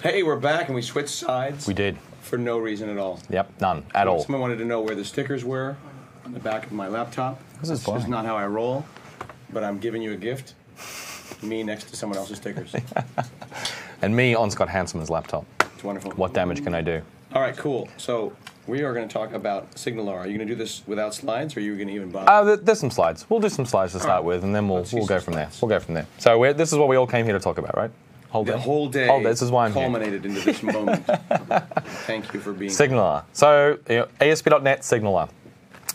Hey, we're back, and we switched sides. We did. For no reason at all. Yep, none at all. Someone wanted to know where the stickers were on the back of my laptop. This is just not how I roll, but I'm giving you a gift. Me next to someone else's stickers. And me on Scott Hanselman's laptop. It's wonderful. What damage can I do? All right, cool. So we are going to talk about SignalR. Are you going to do this without slides, or are you going to even bother? There's some slides. We'll do some slides to start with, and then we'll go from there. We'll go from there. So this is what we all came here to talk about, right? The whole day this is why I'm culminated into this moment. Thank you for being SignalR. So ASP.NET SignalR.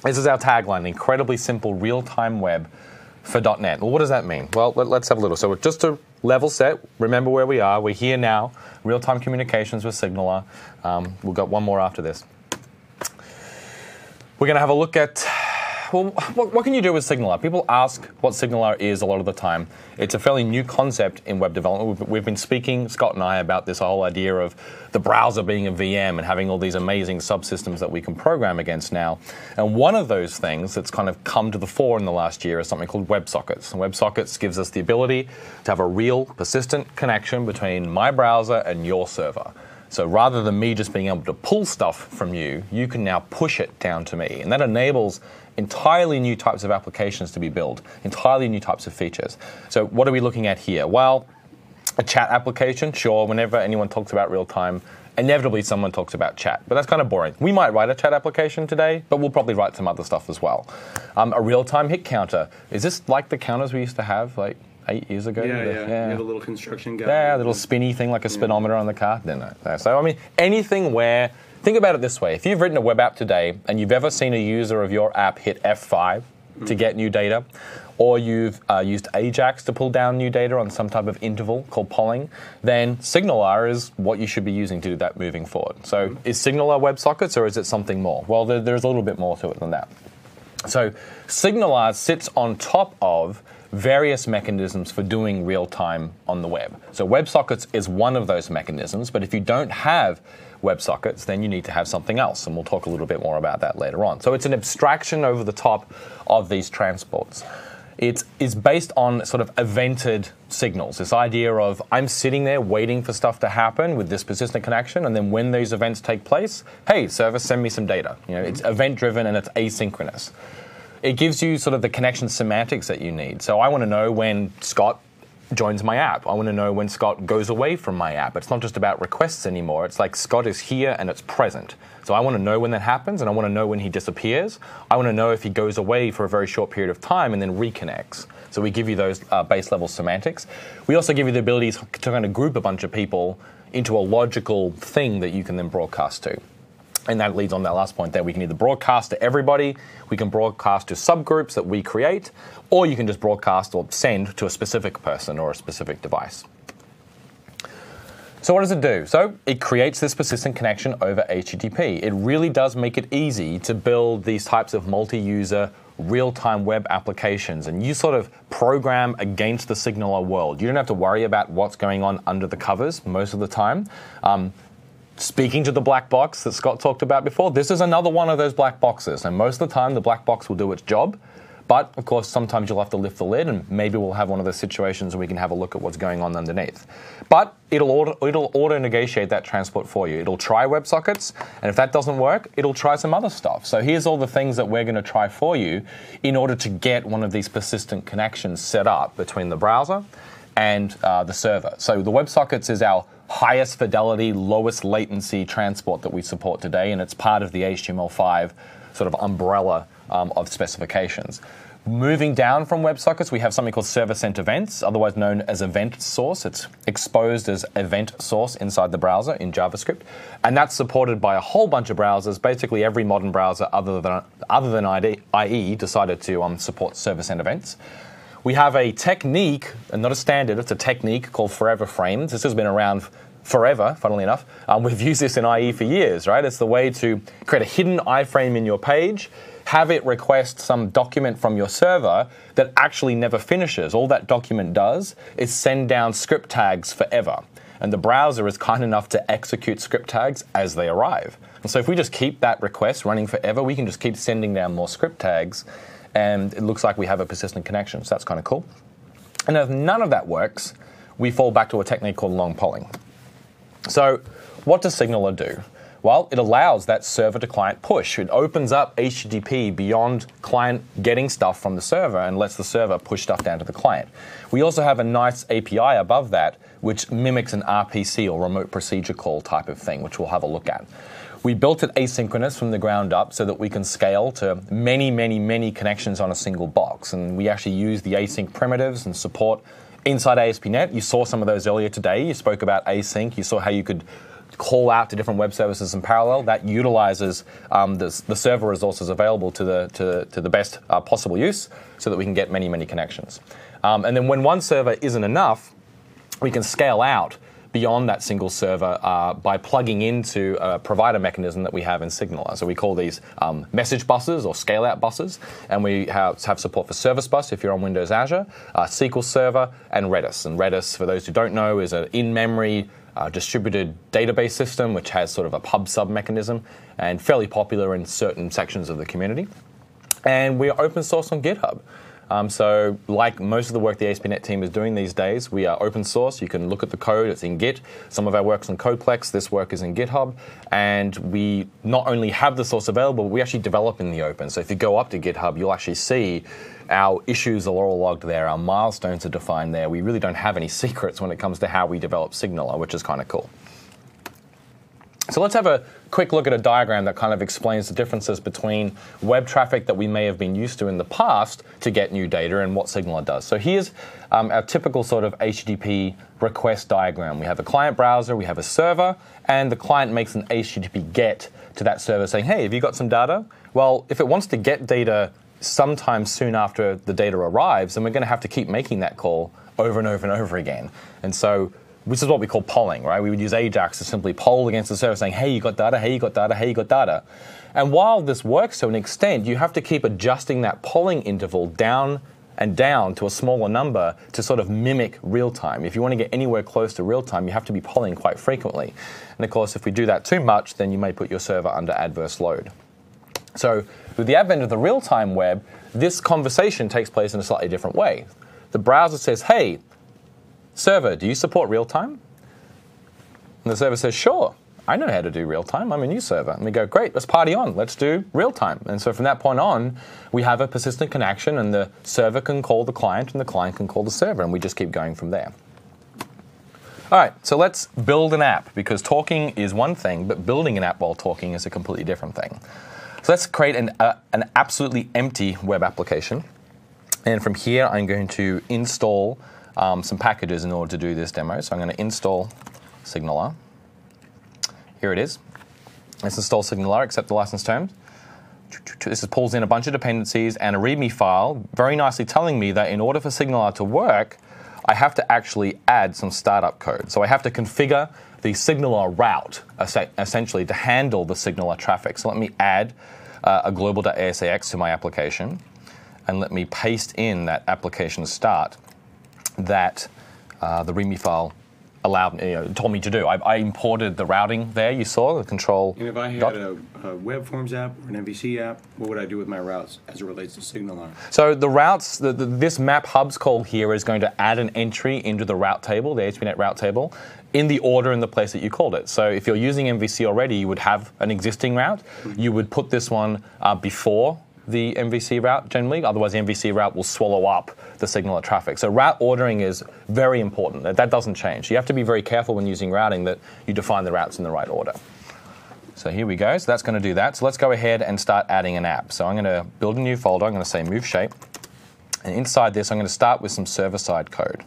This is our tagline, incredibly simple real-time web for .NET. Well, what does that mean? Well, let's have a little. So just to level set, remember where we are. We're here now, real-time communications with SignalR. We've got one more after this. We're going to have a look at, well, what can you do with SignalR? People ask what SignalR is a lot of the time. It's a fairly new concept in web development. We've been speaking, Scott and I, about this whole idea of the browser being a VM and having all these amazing subsystems that we can program against now. And one of those things that's kind of come to the fore in the last year is something called WebSockets. And WebSockets gives us the ability to have a real, persistent connection between my browser and your server. So rather than me just being able to pull stuff from you, you can now push it down to me. And that enables entirely new types of applications to be built, entirely new types of features. So what are we looking at here? Well, a chat application, sure, whenever anyone talks about real-time, inevitably someone talks about chat, but that's kind of boring. We might write a chat application today, but we'll probably write some other stuff as well. A real-time hit counter. Is this like the counters we used to have, like 8 years ago? Yeah. You have a little construction guy. Yeah, a little spinny thing like a speedometer on the car. No. So, I mean, anything where, think about it this way. If you've written a web app today and you've ever seen a user of your app hit F5 to get new data, or you've used AJAX to pull down new data on some type of interval called polling, then SignalR is what you should be using to do that moving forward. So is SignalR WebSockets, or is it something more? Well, there's a little bit more to it than that. So SignalR sits on top of various mechanisms for doing real-time on the web. So WebSockets is one of those mechanisms, but if you don't have WebSockets, then you need to have something else, and we'll talk a little bit more about that later on. So it's an abstraction over the top of these transports. It is based on sort of evented signals, this idea of I'm sitting there waiting for stuff to happen with this persistent connection, and then when these events take place, hey, server, send me some data. It's event-driven and it's asynchronous. It gives you sort of the connection semantics that you need. So I want to know when Scott joins my app. I want to know when Scott goes away from my app. It's not just about requests anymore. It's like Scott is here and it's present. So I want to know when that happens, and I want to know when he disappears. I want to know if he goes away for a very short period of time and then reconnects. So we give you those base level semantics. We also give you the ability to kind of group a bunch of people into a logical thing that you can then broadcast to. And that leads on that last point there. We can either broadcast to everybody, we can broadcast to subgroups that we create, or you can just broadcast or send to a specific person or a specific device. So what does it do? So it creates this persistent connection over HTTP. It really does make it easy to build these types of multi-user real-time web applications, and you sort of program against the SignalR world. You don't have to worry about what's going on under the covers most of the time. Speaking to the black box that Scott talked about before, this is another one of those black boxes. And most of the time, the black box will do its job. But, of course, sometimes you'll have to lift the lid, and maybe we'll have one of those situations where we can have a look at what's going on underneath. But it'll auto-negotiate that transport for you. It'll try WebSockets, and if that doesn't work, it'll try some other stuff. So here's all the things that we're going to try for you in order to get one of these persistent connections set up between the browser and the server. So the WebSockets is our highest fidelity, lowest latency transport that we support today, and it's part of the HTML5 sort of umbrella of specifications. Moving down from WebSockets, we have something called server-sent events, otherwise known as event source. It's exposed as event source inside the browser in JavaScript, and that's supported by a whole bunch of browsers. Basically, every modern browser other than IE decided to support server-sent events. We have a technique, and not a standard, it's a technique called forever frames. This has been around forever, funnily enough. We've used this in IE for years, right? It's the way to create a hidden iframe in your page, have it request some document from your server that actually never finishes. All that document does is send down script tags forever. And the browser is kind enough to execute script tags as they arrive. And so if we just keep that request running forever, we can just keep sending down more script tags, and it looks like we have a persistent connection. So that's kind of cool. And if none of that works, we fall back to a technique called long polling. So what does SignalR do? Well, it allows that server-to-client push. It opens up HTTP beyond client getting stuff from the server and lets the server push stuff down to the client. We also have a nice API above that, which mimics an RPC or remote procedure call type of thing, which we'll have a look at. We built it asynchronous from the ground up so that we can scale to many, many, many connections on a single box. And we actually use the async primitives and support inside ASP.NET. You saw some of those earlier today. You spoke about async. You saw how you could call out to different web services in parallel. That utilizes the server resources available to the best possible use so that we can get many, many connections. And then when one server isn't enough, we can scale out beyond that single server by plugging into a provider mechanism that we have in SignalR. So we call these message buses or scale-out buses, and we have support for Service Bus if you're on Windows Azure, SQL Server, and Redis. And Redis, for those who don't know, is an in-memory distributed database system which has sort of a pub-sub mechanism and fairly popular in certain sections of the community. And we are open source on GitHub. So like most of the work the ASP.NET team is doing these days, we are open source. You can look at the code. It's in Git. Some of our work's on Codeplex. This work is in GitHub. And we not only have the source available, but we actually develop in the open. So if you go up to GitHub, you'll actually see our issues are all logged there. Our milestones are defined there. We really don't have any secrets when it comes to how we develop SignalR, which is kind of cool. So let's have a quick look at a diagram that kind of explains the differences between web traffic that we may have been used to in the past to get new data and what SignalR does. So here's our typical sort of HTTP request diagram. We have a client browser, we have a server, and the client makes an HTTP GET to that server saying, hey, have you got some data? Well, if it wants to get data sometime soon after the data arrives, then we're going to have to keep making that call over and over and over again. And so which is what we call polling, right? We would use Ajax to simply poll against the server saying, hey, you got data, hey, you got data, hey, you got data. And while this works to an extent, you have to keep adjusting that polling interval down and down to a smaller number to sort of mimic real time. If you want to get anywhere close to real time, you have to be polling quite frequently. And of course, if we do that too much, then you may put your server under adverse load. So with the advent of the real-time web, this conversation takes place in a slightly different way. The browser says, hey, server, do you support real-time? And the server says, sure, I know how to do real-time. I'm a new server. And we go, great, let's party on. Let's do real-time. And so from that point on, we have a persistent connection, and the server can call the client, and the client can call the server, and we just keep going from there. All right, so let's build an app, because talking is one thing, but building an app while talking is a completely different thing. So let's create an absolutely empty web application. And from here, I'm going to install some packages in order to do this demo. So I'm going to install SignalR. Here it is. Let's install SignalR, accept the license terms. This pulls in a bunch of dependencies and a README file, very nicely telling me that in order for SignalR to work, I have to actually add some startup code. So I have to configure the SignalR route, essentially, to handle the SignalR traffic. So let me add a global.asax to my application, and let me paste in that application start that the README file told me to do. I imported the routing there. You saw the control. And if I had a web forms app or an MVC app, what would I do with my routes as it relates to SignalR? So the routes, this map hubs call here is going to add an entry into the route table, the ASP.NET route table, in the order and the place that you called it. So if you're using MVC already, you would have an existing route. You would put this one before the MVC route generally, otherwise the MVC route will swallow up the SignalR traffic. So route ordering is very important. That doesn't change. You have to be very careful when using routing that you define the routes in the right order. So here we go. So that's going to do that. So let's go ahead and start adding an app. So I'm going to build a new folder. I'm going to say MoveShape. And inside this, I'm going to start with some server-side code.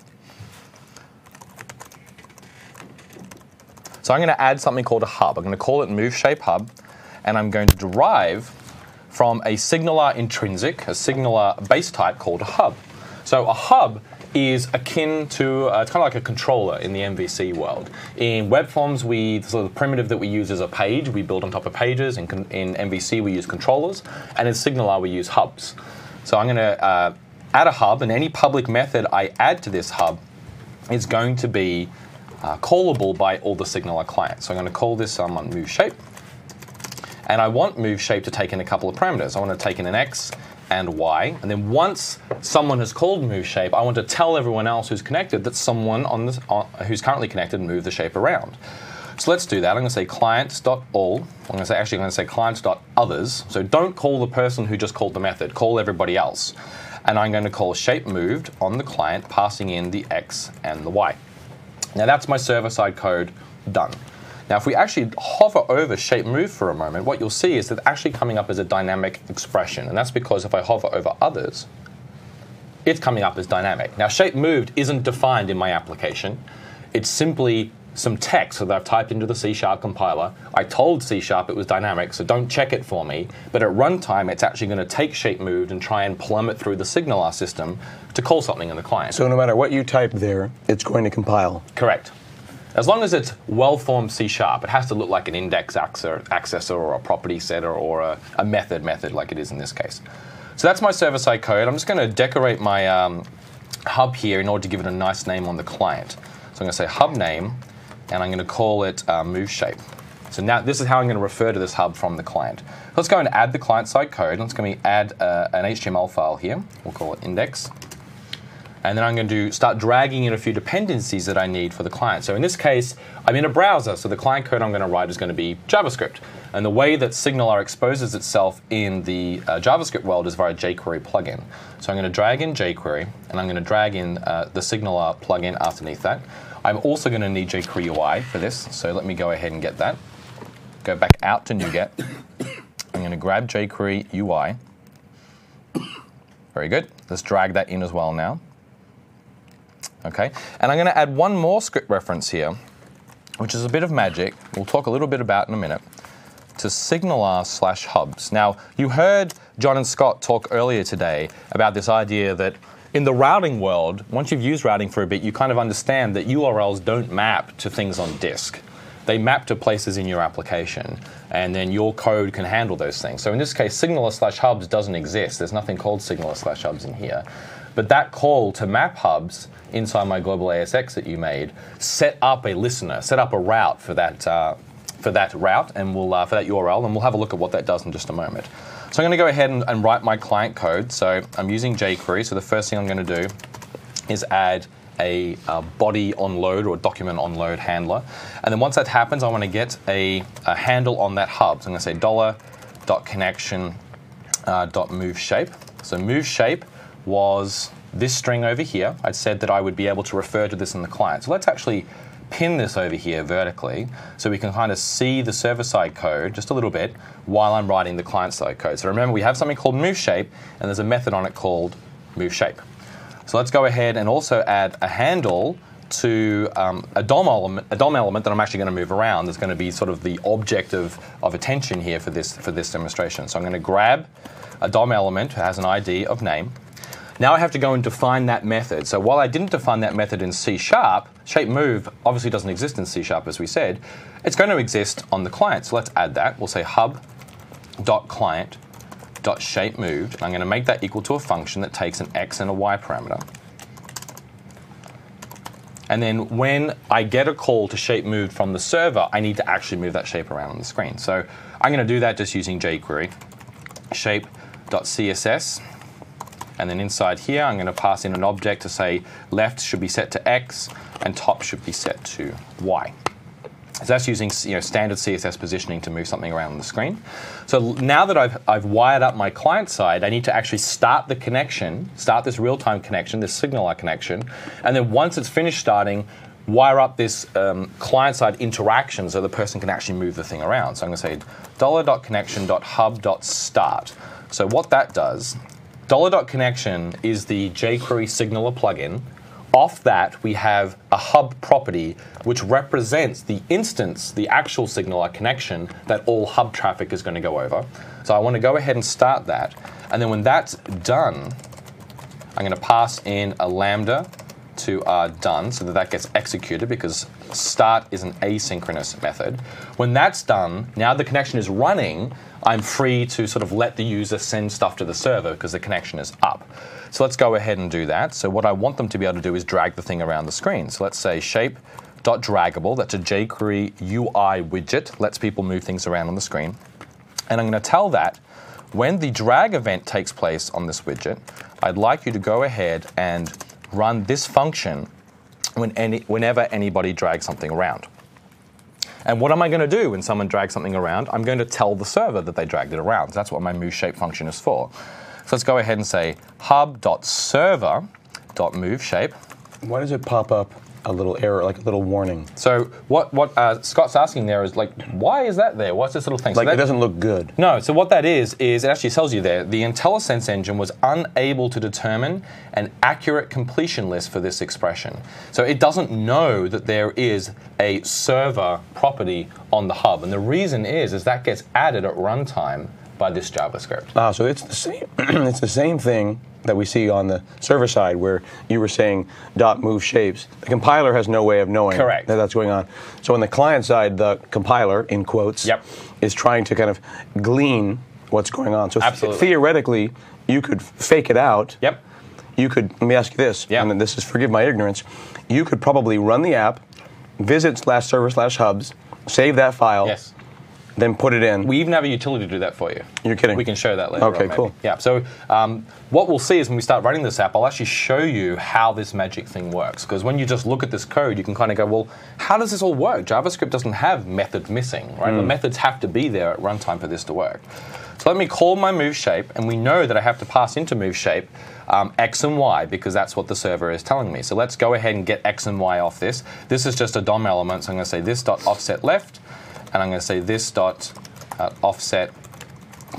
So I'm going to add something called a hub. I'm going to call it MoveShape Hub. And I'm going to derive from a SignalR intrinsic, a SignalR base type called a hub. So a hub is akin to, it's kind of like a controller in the MVC world. In web forms, the primitive that we use is a page. We build on top of pages. In MVC, we use controllers. And in SignalR, we use hubs. So I'm going to add a hub, and any public method I add to this hub is going to be callable by all the SignalR clients. So I'm going to call this on MoveShape. And I want MoveShape to take in a couple of parameters. I want to take in an X and Y. And then once someone has called MoveShape, I want to tell everyone else who's connected that someone who's currently connected moved the shape around. So let's do that. I'm going to say clients.all. I'm going to say clients.others. So don't call the person who just called the method. Call everybody else. And I'm going to call shape moved on the client, passing in the X and the Y. Now that's my server-side code done. Now if we actually hover over shape move for a moment, what you'll see is that it's actually coming up as a dynamic expression. And that's because if I hover over others, it's coming up as dynamic. Now shape moved isn't defined in my application. It's simply some text that I've typed into the C# compiler. I told C# it was dynamic, so don't check it for me. But at runtime, it's actually going to take shape moved and try and plummet through the SignalR system to call something in the client. So no matter what you type there, it's going to compile. Correct. As long as it's well-formed C#, it has to look like an index accessor or a property setter or a method like it is in this case. So that's my server-side code. I'm just going to decorate my hub here in order to give it a nice name on the client. So I'm going to say hub name, and I'm going to call it MoveShape. So now this is how I'm going to refer to this hub from the client. Let's go and add the client-side code. Let's go and add an HTML file here. We'll call it index. And then I'm going to start dragging in a few dependencies that I need for the client. So in this case, I'm in a browser, so the client code I'm going to write is going to be JavaScript. And the way that SignalR exposes itself in the JavaScript world is via jQuery plugin. So I'm going to drag in jQuery, and I'm going to drag in the SignalR plugin underneath that. I'm also going to need jQuery UI for this, so let me go ahead and get that. Go back out to NuGet. I'm going to grab jQuery UI. Very good. Let's drag that in as well now. Okay, and I'm going to add one more script reference here, which is a bit of magic. We'll talk a little bit about in a minute, to SignalR/hubs. Now, you heard John and Scott talk earlier today about this idea that in the routing world, once you've used routing for a bit, you kind of understand that URLs don't map to things on disk. They map to places in your application, and then your code can handle those things. So in this case, SignalR/hubs doesn't exist. There's nothing called SignalR/hubs in here. But that call to map hubs inside my global ASX that you made set up a listener, set up a route for that route, and we'll for that URL, and we'll have a look at what that does in just a moment. So I'm going to go ahead and write my client code. So I'm using jQuery. So the first thing I'm going to do is add a body on load or a document on load handler, and then once that happens, I want to get a handle on that hub. So I'm going to say $.connection.moveShape. So MoveShape was this string over here. I'd said that I would be able to refer to this in the client. So let's actually pin this over here vertically so we can kind of see the server-side code just a little bit while I'm writing the client-side code. So remember, we have something called MoveShape, and there's a method on it called MoveShape. So let's go ahead and also add a handle to a DOM element that I'm actually going to move around. There's going to be sort of the object of attention here for this demonstration. So I'm going to grab a DOM element that has an ID of name. Now I have to go and define that method. So while I didn't define that method in C#, shape move obviously doesn't exist in C# as we said. It's going to exist on the client. So let's add that. We'll say hub.client.shapeMoved. I'm going to make that equal to a function that takes an X and a Y parameter. And then when I get a call to shape moved from the server, I need to actually move that shape around on the screen. So I'm going to do that just using jQuery, shape.css. And then inside here, I'm going to pass in an object to say left should be set to X and top should be set to Y. So that's using standard CSS positioning to move something around on the screen. So now that I've wired up my client side, I need to actually start the connection, start this real-time connection, this SignalR connection, and then once it's finished starting, wire up this client-side interaction so the person can actually move the thing around. So I'm going to say $.connection.hub.start. So what that does, $.connection is the jQuery SignalR plugin. Off that, we have a hub property which represents the instance, the actual SignalR connection that all hub traffic is going to go over. So I want to go ahead and start that. And then when that's done, I'm going to pass in a lambda to done so that gets executed because start is an asynchronous method. When that's done, now the connection is running, I'm free to sort of let the user send stuff to the server because the connection is up. So let's go ahead and do that. So what I want them to be able to do is drag the thing around the screen. So let's say shape.draggable, that's a jQuery UI widget, lets people move things around on the screen. And I'm going to tell that when the drag event takes place on this widget, I'd like you to go ahead and run this function whenever anybody drags something around. And what am I going to do when someone drags something around? I'm going to tell the server that they dragged it around. So that's what my MoveShape function is for. So let's go ahead and say hub.server.MoveShape. Why does it pop up a little error, like a little warning? So what Scott's asking there is, like, why is that there? What's this little thing? Like, so it doesn't look good. No, so what that is it actually tells you there, the IntelliSense engine was unable to determine an accurate completion list for this expression. So it doesn't know that there is a server property on the hub. And the reason is that gets added at runtime by this JavaScript. So it's the same. It's the same thing that we see on the server side, where you were saying .MoveShapes. The compiler has no way of knowing Correct. that that's going on. So on the client side, the compiler, in quotes, Yep. is trying to kind of glean what's going on. So Absolutely. Theoretically, you could fake it out. Yep. You could, let me ask you this, Yep. and this is, forgive my ignorance, you could probably run the app, visit /server/hubs, save that file, Yes. then put it in. We even have a utility to do that for you. You're kidding. We can show that later. Okay, on, maybe. cool. Yeah. So what we'll see is when we start running this app, I'll actually show you how this magic thing works. Because when you just look at this code, you can kind of go, well, how does this all work? JavaScript doesn't have method missing, right? The methods have to be there at runtime for this to work. So let me call my MoveShape, and we know that I have to pass into MoveShape X and Y, because that's what the server is telling me. So let's go ahead and get X and Y off this. This is just a DOM element, so I'm going to say this dot offset left, and I'm going to say this dot offset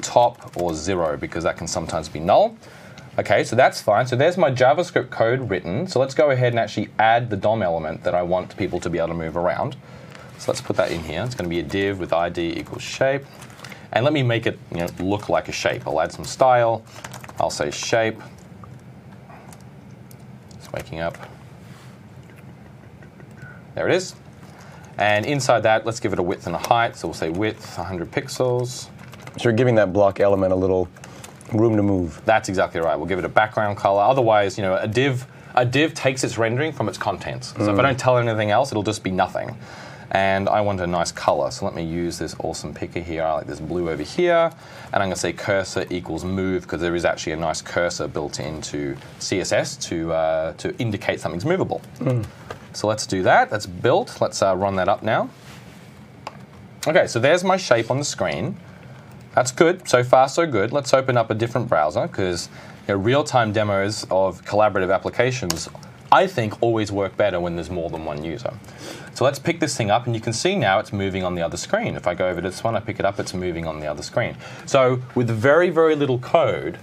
top or 0, because that can sometimes be null. Okay, so that's fine. So there's my JavaScript code written. So let's go ahead and actually add the DOM element that I want people to be able to move around. So let's put that in here. It's going to be a div with ID equals shape. And let me make it look like a shape. I'll add some style. I'll say shape. It's waking up. There it is. And inside that, let's give it a width and a height. So we'll say width 100 pixels. So you're giving that block element a little room to move. That's exactly right. We'll give it a background color. Otherwise, a div takes its rendering from its contents. So if I don't tell it anything else, it'll just be nothing. And I want a nice color. So let me use this awesome picker here. I like this blue over here. And I'm going to say cursor equals move, because there is actually a nice cursor built into CSS to indicate something's movable. So let's do that. That's built. Let's run that up now. Okay, so there's my shape on the screen. That's good. So far, so good. Let's open up a different browser, because real-time demos of collaborative applications, I think, always work better when there's more than one user. So let's pick this thing up, and you can see now it's moving on the other screen. If I go over to this one, I pick it up, it's moving on the other screen. So with very, very little code,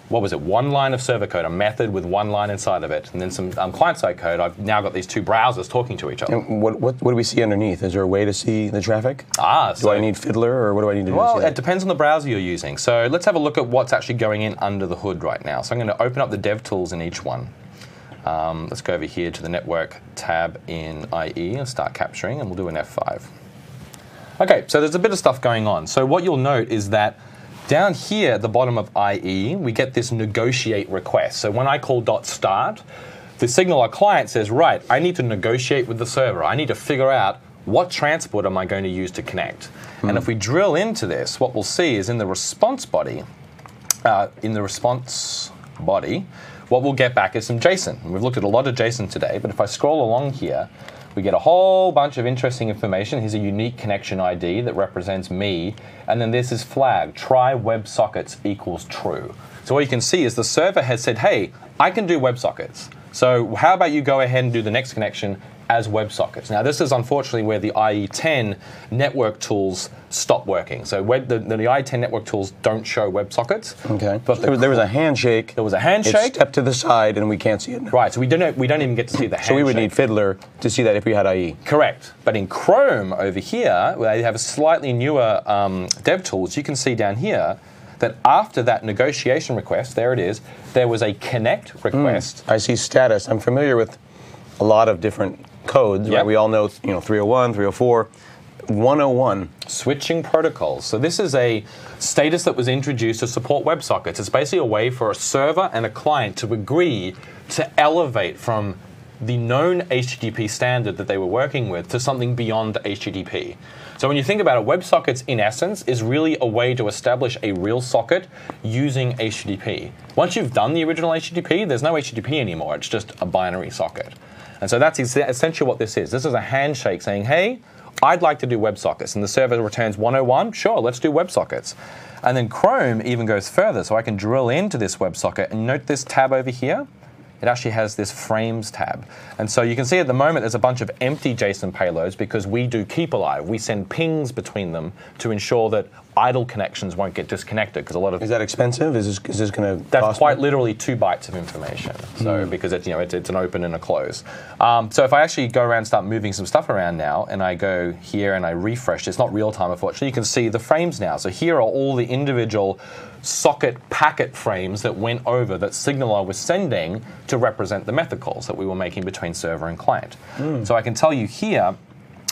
what was it, one line of server code, a method with one line inside of it, and then some client-side code, I've now got these two browsers talking to each other. And what do we see underneath? Is there a way to see the traffic? So do I need Fiddler, or what do I need to do? Well, to see it depends on the browser you're using. So let's have a look at what's actually going in under the hood right now. So I'm going to open up the dev tools in each one. Let's go over here to the network tab in IE and start capturing, and we'll do an F5. Okay, so there's a bit of stuff going on. So what you'll note is that down here at the bottom of IE, we get this negotiate request. So when I call .start, the SignalR client says, right, I need to negotiate with the server. I need to figure out what transport am I going to use to connect. And if we drill into this, what we'll see is in the response body, what we'll get back is some JSON. And we've looked at a lot of JSON today, but if I scroll along here, we get a whole bunch of interesting information. Here's a unique connection ID that represents me. And then this is flag, try WebSockets equals true. So what you can see is the server has said, hey, I can do WebSockets. So how about you go ahead and do the next connection as WebSockets. Now this is unfortunately where the IE10 network tools stop working. So the IE10 network tools don't show WebSockets. Okay. But there was a handshake. There was a handshake. It stepped to the side, and we can't see it now. Right. So we don't even get to see the handshake. So we would need Fiddler to see that if we had IE. Correct. But in Chrome over here, where they have a slightly newer dev tools, you can see down here that after that negotiation request, there it is, there was a connect request. I see status. I'm familiar with a lot of different codes, Yep. right? We all know, 301, 304, 101. Switching protocols. So this is a status that was introduced to support WebSockets. It's basically a way for a server and a client to agree to elevate from the known HTTP standard that they were working with to something beyond HTTP. So when you think about it, WebSockets in essence is really a way to establish a real socket using HTTP. Once you've done the original HTTP, there's no HTTP anymore. It's just a binary socket. And so that's essentially what this is. This is a handshake saying, hey, I'd like to do WebSockets, and the server returns 101. Sure, let's do WebSockets. And then Chrome even goes further, so I can drill into this WebSocket and note this tab over here. It actually has this frames tab. And so you can see at the moment there's a bunch of empty JSON payloads because we do keep alive. We send pings between them to ensure that idle connections won't get disconnected, because a lot of... Is that expensive? Is this going to That's quite literally 2 bytes of information. So because it's an open and a close. So if I actually go around and start moving some stuff around now, and I go here and I refresh, it's not real time unfortunately, you can see the frames now. So here are all the individual socket packet frames that went over that SignalR was sending to represent the method calls that we were making between server and client. So I can tell you here,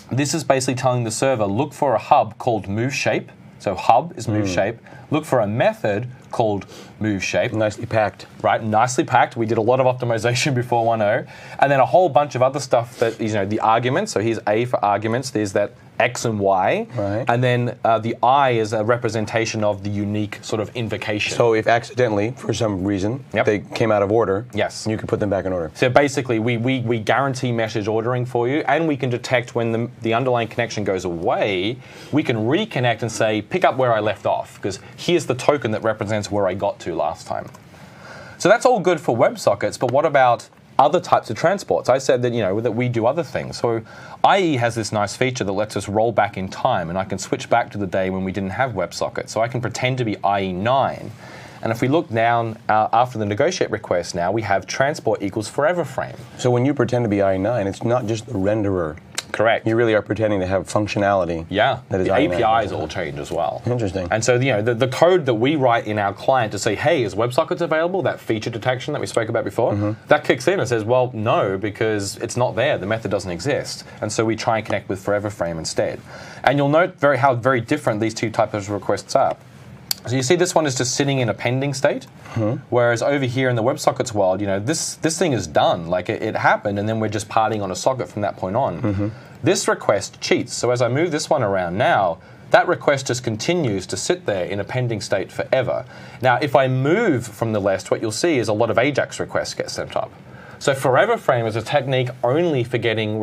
this is basically telling the server, look for a hub called MoveShape. So hub is MoveShape. Look for a method called MoveShape. Nicely packed. Right, nicely packed. We did a lot of optimization before 1.0. And then a whole bunch of other stuff that, the arguments. So here's A for arguments. There's that X and Y. Right. And then the I is a representation of the unique sort of invocation. So if accidentally, for some reason, they came out of order, yes, you can put them back in order. So basically, we guarantee message ordering for you, and we can detect when the underlying connection goes away. We can reconnect and say, pick up where I left off, because here's the token that represents where I got to last time. So that's all good for WebSockets, but what about other types of transports? I said that that we do other things. So IE has this nice feature that lets us roll back in time, and I can switch back to the day when we didn't have WebSockets. So I can pretend to be IE9, and if we look down after the negotiate request, now we have transport equals forever frame. So when you pretend to be IE9, it's not just the renderer. Correct. You really are pretending to have functionality. Yeah. That is the IE9. APIs all change as well. Interesting. And so the code that we write in our client to say, hey, is WebSockets available? That feature detection that we spoke about before, that kicks in and says, well, no, because it's not there. The method doesn't exist. And so we try and connect with forever frame instead. And you'll note how very different these two types of requests are. So you see this one is just sitting in a pending state, whereas over here in the WebSockets world, this thing is done. Like it happened, and then we're just partying on a socket from that point on. This request cheats. So as I move this one around now, that request just continues to sit there in a pending state forever. Now, if I move from the left, what you'll see is a lot of AJAX requests get sent up. So forever frame is a technique only for getting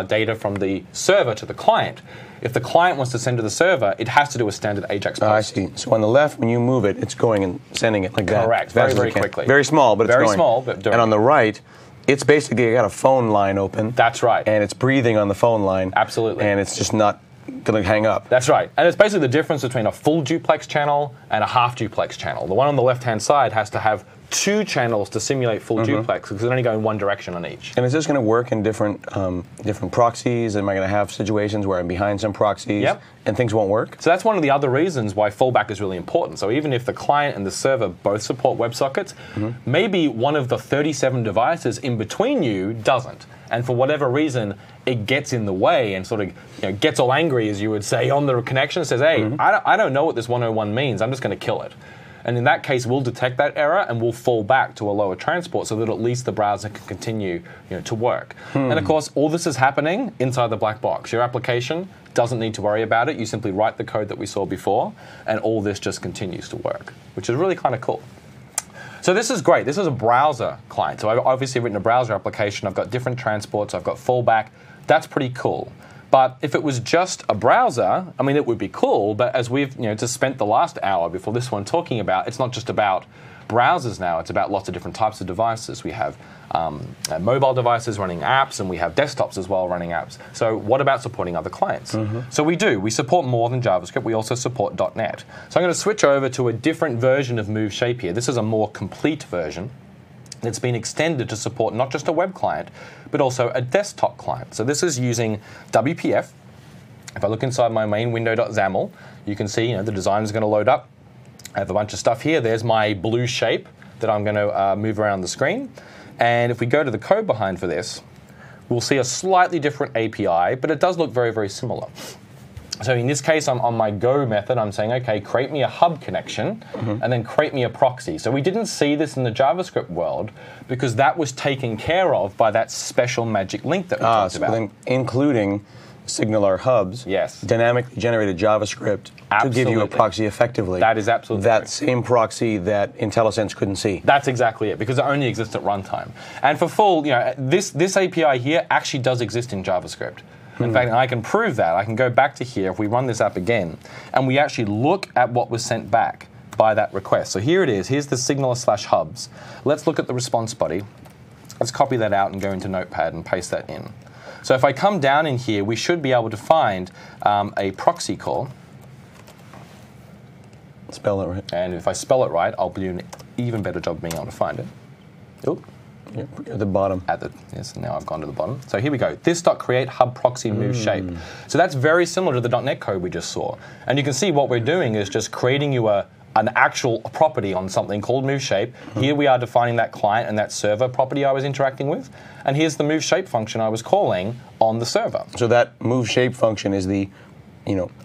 data from the server to the client. If the client wants to send to the server, it has to do a standard AJAX post. I see. So on the left, when you move it, it's going and sending it like that. Correct. Very, very quickly. Very small, but it's going. Very small, but doing And on the right, it's basically got a phone line open. That's right. And it's breathing on the phone line. Absolutely. And it's just not going to hang up. That's right. And it's basically the difference between a full duplex channel and a half duplex channel. The one on the left-hand side has to have 2 channels to simulate full duplex, because it only go in one direction on each. And is this going to work in different proxies? Am I going to have situations where I'm behind some proxies and things won't work? So that's one of the other reasons why fallback is really important. So even if the client and the server both support WebSockets, maybe one of the 37 devices in between you doesn't. And for whatever reason, it gets in the way and sort of gets all angry, as you would say, on the connection. It says, hey, I don't know what this 101 means. I'm just going to kill it. And in that case, we'll detect that error and we'll fall back to a lower transport so that at least the browser can continue to work. And of course, all this is happening inside the black box. Your application doesn't need to worry about it. You simply write the code that we saw before, and all this just continues to work, which is really kind of cool. So this is great. This is a browser client. So I've obviously written a browser application. I've got different transports. I've got fallback. That's pretty cool. But if it was just a browser, I mean, it would be cool. But as we've just spent the last hour before this one talking about, it's not just about browsers now. It's about lots of different types of devices. We have mobile devices running apps, and we have desktops as well running apps. So what about supporting other clients? So we do. We support more than JavaScript. We also support .NET. So I'm going to switch over to a different version of MoveShape here. This is a more complete version. It's been extended to support not just a web client, but also a desktop client. So this is using WPF. If I look inside my main window.xaml, you can see the design is going to load up. I have a bunch of stuff here. There's my blue shape that I'm going to move around the screen. And if we go to the code behind for this, we'll see a slightly different API, but it does look very, very similar. So in this case, I'm on my Go method. I'm saying, OK, create me a hub connection, and then create me a proxy. So we didn't see this in the JavaScript world because that was taken care of by that special magic link that we talked about. Then including SignalR hubs, dynamically generated JavaScript to give you a proxy effectively. That is absolutely that correct. Same proxy that IntelliSense couldn't see. That's exactly it, because it only exists at runtime. And for full, this API here actually does exist in JavaScript. In fact, I can prove that. I can go back to here if we run this app again, and we actually look at what was sent back by that request. So here it is. Here's the SignalR/hubs. Let's look at the response body. Let's copy that out and go into Notepad and paste that in. So if I come down in here, we should be able to find a proxy call. Spell it right. And if I spell it right, I'll do an even better job of being able to find it. Oop. Yeah, at the bottom. Yes, now I've gone to the bottom. So here we go. This.create hub proxy MoveShape. So that's very similar to the .NET code we just saw. And you can see what we're doing is just creating you an actual property on something called MoveShape. Here we are defining that client and that server property I was interacting with. And here's the MoveShape function I was calling on the server. So that MoveShape function is the,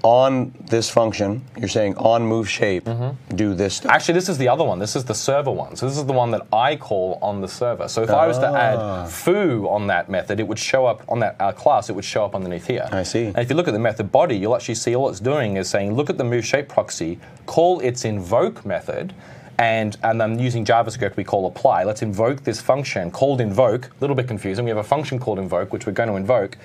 on this function, you're saying on MoveShape, do this stuff. Actually, this is the other one. This is the server one. So this is the one that I call on the server. So if I was to add foo on that method, it would show up on that class. It would show up underneath here. I see. And if you look at the method body, you'll actually see all it's doing is saying, look at the MoveShape proxy, call its invoke method, and then using JavaScript, we call apply. Let's invoke this function called invoke. A little bit confusing. We have a function called invoke, which we're going to invoke.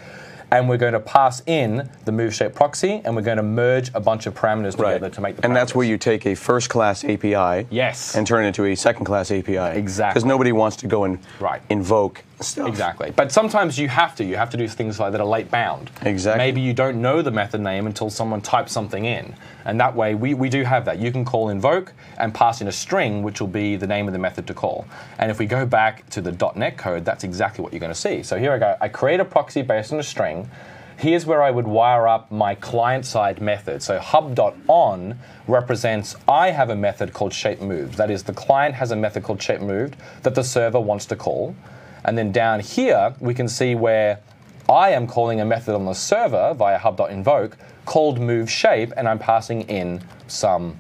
And we're going to pass in the MoveShape proxy, and we're going to merge a bunch of parameters together to make the parameters. And that's where you take a first-class API and turn it into a second-class API. Exactly. Because nobody wants to go and invoke stuff. Exactly. But sometimes you have to. You have to do things like that are late bound. Exactly. Maybe you don't know the method name until someone types something in. And that way, we do have that. You can call invoke and pass in a string, which will be the name of the method to call. And if we go back to the .NET code, that's exactly what you're going to see. So here I go. I create a proxy based on a string. Here's where I would wire up my client-side method. So hub.on represents I have a method called shapeMoved. That is, the client has a method called shapeMoved that the server wants to call. And then down here, we can see where I am calling a method on the server via hub.invoke called MoveShape, and I'm passing in some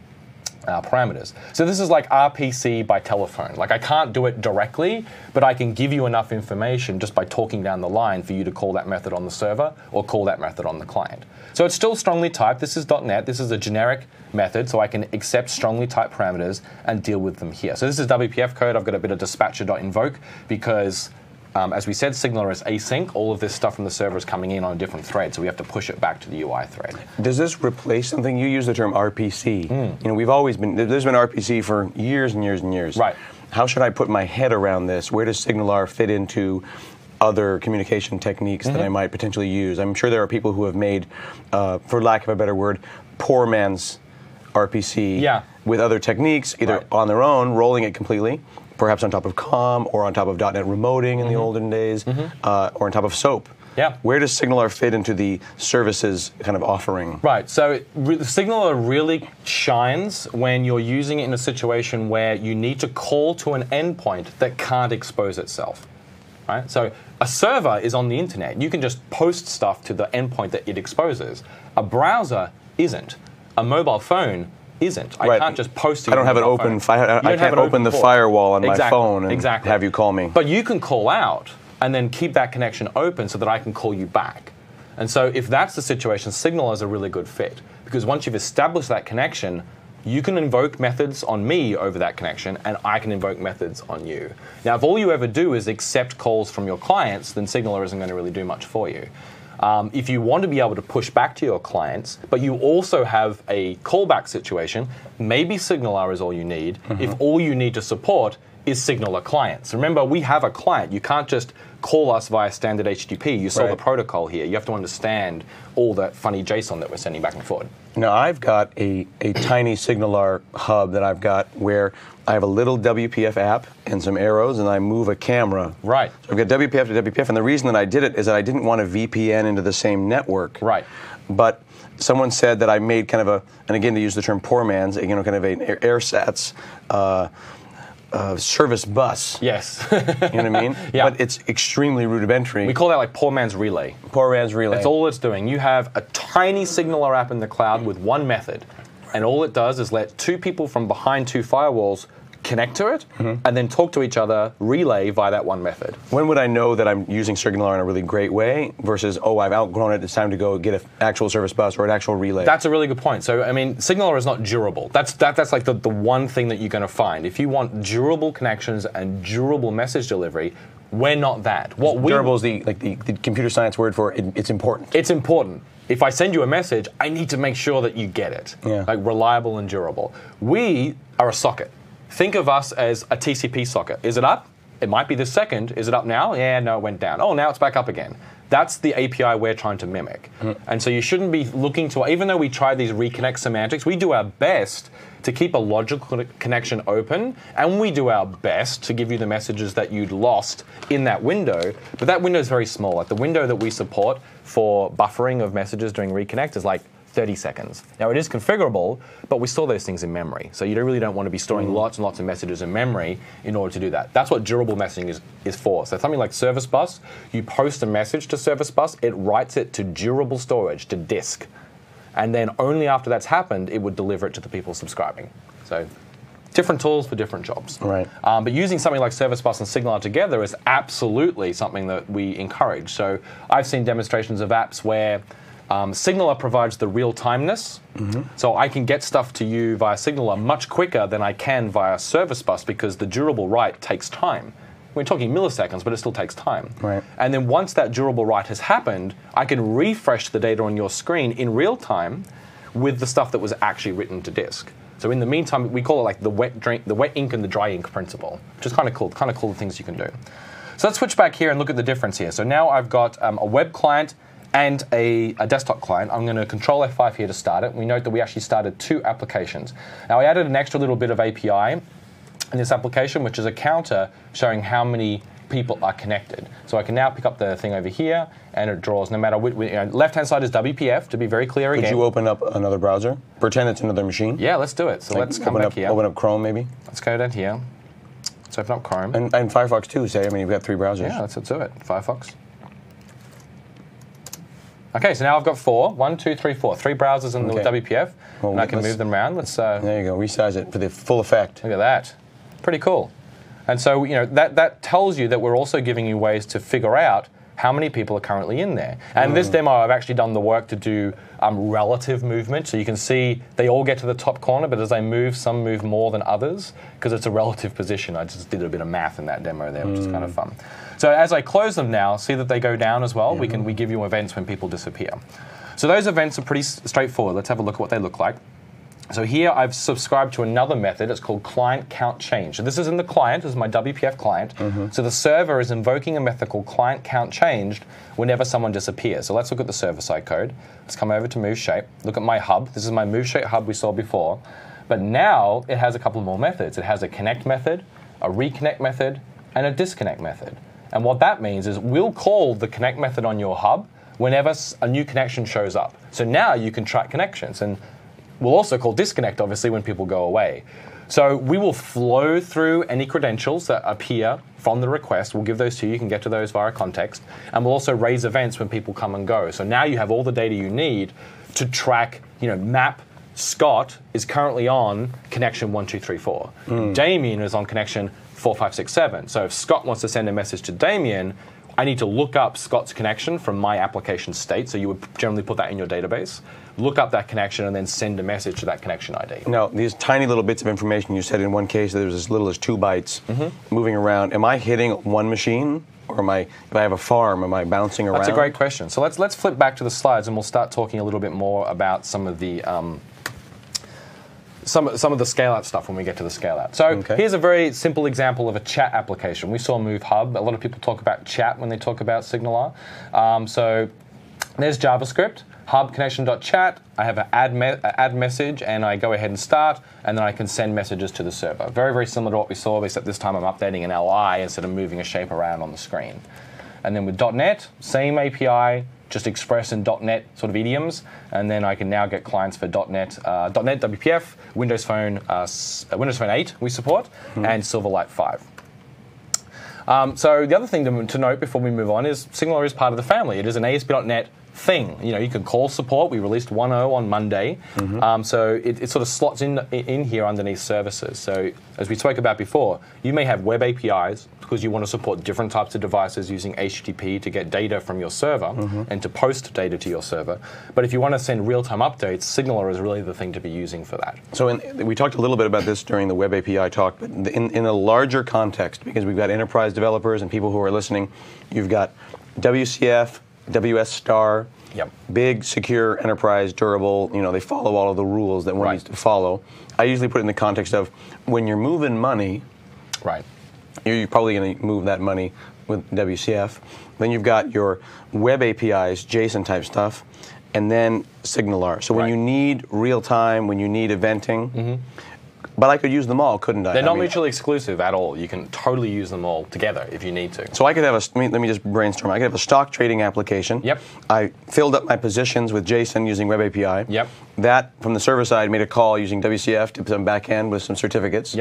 parameters. So this is like RPC by telephone. Like I can't do it directly, but I can give you enough information just by talking down the line for you to call that method on the server or call that method on the client. So it's still strongly typed. This is .NET. This is a generic method, so I can accept strongly typed parameters and deal with them here. So this is WPF code. I've got a bit of dispatcher.invoke because as we said, SignalR is async. All of this stuff from the server is coming in on a different thread, so we have to push it back to the UI thread. Does this replace something? You use the term RPC. We've always been, there's been RPC for years and years and years. Right. How should I put my head around this? Where does SignalR fit into other communication techniques that I might potentially use? I'm sure there are people who have made, for lack of a better word, poor man's RPC with other techniques, either on their own, rolling it completely, perhaps on top of COM or on top of .NET remoting in the olden days, or on top of SOAP. Where does SignalR fit into the services kind of offering? Right, so SignalR really shines when you're using it in a situation where you need to call to an endpoint that can't expose itself. Right? So a server is on the internet. You can just post stuff to the endpoint that it exposes. A browser isn't. A mobile phone isn't. I can't just post to I don't have it open. I can't open the firewall on my phone and have you call me. But you can call out and then keep that connection open so that I can call you back. And so if that's the situation, SignalR is a really good fit. Because once you've established that connection, you can invoke methods on me over that connection, and I can invoke methods on you. Now, if all you ever do is accept calls from your clients, then SignalR isn't going to really do much for you. If you want to be able to push back to your clients, but you also have a callback situation, maybe SignalR is all you need. If all you need to support is SignalR clients. Remember, we have a client. You can't just call us via standard HTTP. You saw the protocol here. You have to understand all that funny JSON that we're sending back and forth. Now, I've got a tiny SignalR hub that I've got where I have a little WPF app and some arrows, and I move a camera. Right. So I've got WPF to WPF, and the reason that I did it is that I didn't want to VPN into the same network. Right. But someone said that I made kind of a, and again to use the term poor man's, kind of an AirSats service bus. Yes. You know what I mean? But it's extremely rudimentary. We call that like poor man's relay. Poor man's relay. That's all it's doing. You have a tiny SignalR app in the cloud with one method, and all it does is let two people from behind two firewalls connect to it, and then talk to each other, relay via that one method. When would I know that I'm using SignalR in a really great way versus, oh, I've outgrown it, it's time to go get an actual service bus or an actual relay? That's a really good point. So, I mean, SignalR is not durable. That's like the one thing that you're going to find. If you want durable connections and durable message delivery, We're not that. Durable is the computer science word for it, it's important. It's important. If I send you a message, I need to make sure that you get it. Yeah. Like reliable and durable. We are a socket. Think of us as a TCP socket. Is it up? It might be this second. Is it up now? Yeah, no, it went down. Oh, now it's back up again. That's the API we're trying to mimic. And so you shouldn't be looking to, even though we try these reconnect semantics, we do our best to keep a logical connection open, and we do our best to give you the messages that you'd lost in that window, but that window is very small. Like the window that we support for buffering of messages during reconnect is like 30 seconds. Now it is configurable, but we store those things in memory. So you really don't want to be storing lots and lots of messages in memory in order to do that. That's what durable messaging is for. So something like Service Bus, you post a message to Service Bus, it writes it to durable storage, to disk. And then only after that's happened, it would deliver it to the people subscribing. So different tools for different jobs. Right. But using something like Service Bus and SignalR together is absolutely something that we encourage. So I've seen demonstrations of apps where SignalR provides the real-timeness, so I can get stuff to you via SignalR much quicker than I can via Service Bus because the durable write takes time. We're talking milliseconds, but it still takes time. Right. And then once that durable write has happened, I can refresh the data on your screen in real time with the stuff that was actually written to disk. So in the meantime, we call it like the wet ink and the dry ink principle, which is kind of cool things you can do. So let's switch back here and look at the difference here. So now I've got a web client and a desktop client. I'm going to Control F5 here to start it. We note that we actually started 2 applications. Now I added an extra little bit of API in this application, which is a counter showing how many people are connected. So I can now pick up the thing over here, and it draws no matter which. Left-hand side is WPF, to be very clear again. Could you open up another browser? Pretend it's another machine? Yeah, let's do it. So let's come back here. Open up Chrome, maybe? Let's go down here. Let's open up Chrome. And Firefox, too, say. I mean, you've got 3 browsers. Yeah, let's do it. Firefox. Okay, so now I've got 4. 1, 2, 3, 4. 3 browsers in the WPF, and I can move them around. Let's. There you go. Resize it for the full effect. Look at that. Pretty cool. And so, that tells you that we're also giving you ways to figure out how many people are currently in there. And this demo, I've actually done the work to do relative movement. So you can see they all get to the top corner, but as they move, some move more than others because it's a relative position. I just did a bit of math in that demo there, which is kind of fun. So as I close them now, see that they go down as well. We give you events when people disappear. So those events are pretty straightforward. Let's have a look at what they look like. So here I've subscribed to another method. It's called client count change. So this is in the client. This is my WPF client. So the server is invoking a method called client count changed whenever someone disappears. So let's look at the server-side code. Let's come over to MoveShape. Look at my hub. This is my MoveShape hub we saw before. But now it has a couple more methods. It has a connect method, a reconnect method, and a disconnect method. And what that means is we'll call the connect method on your hub whenever a new connection shows up. So now you can track connections. And we'll also call disconnect, obviously, when people go away. So we will flow through any credentials that appear from the request. We'll give those to you. You can get to those via context. And we'll also raise events when people come and go. So now you have all the data you need to track, map Scott is currently on connection 1, 2, 3, 4. Damien is on connection 4, 5, 6, 7. So if Scott wants to send a message to Damien, I need to look up Scott's connection from my application state. So you would generally put that in your database. Look up that connection and then send a message to that connection ID. Now, these tiny little bits of information, you said in one case there was as little as 2 bytes moving around. Am I hitting one machine? Or if I have a farm, am I bouncing around? That's a great question. So let's flip back to the slides and we'll start talking a little bit more about some of the some of the scale-out stuff when we get to the scale-out. So here's a very simple example of a chat application. We saw MoveHub. A lot of people talk about chat when they talk about SignalR. So there's JavaScript, hub connection.chat. I have an add message, and I go ahead and start, and then I can send messages to the server. Very, very similar to what we saw, except this time I'm updating an LI instead of moving a shape around on the screen. And then with .NET, same API, just express in .NET sort of idioms, and then I can now get clients for .NET WPF, Windows Phone 8 we support, and Silverlight 5. So the other thing to note before we move on is SignalR is part of the family. It is an ASP.NET thing. You can call support. We released 1.0 on Monday, so it sort of slots in here underneath services. So as we spoke about before, you may have web APIs because you want to support different types of devices using HTTP to get data from your server and to post data to your server. But if you want to send real-time updates, SignalR is really the thing to be using for that. So we talked a little bit about this during the web API talk, but in a larger context, because we've got enterprise developers and people who are listening, you've got WCF, WS star, big, secure, enterprise, durable, they follow all of the rules that one needs to follow. I usually put it in the context of when you're moving money, you're probably going to move that money with WCF. Then you've got your web APIs, JSON type stuff, and then SignalR. So when you need real time, when you need eventing, but I could use them all, couldn't I? They're not mutually exclusive at all. You can totally use them all together if you need to. So I could have let me just brainstorm. I could have a stock trading application. I filled up my positions with JSON using Web API. That, from the server side, made a call using WCF to some back end with some certificates.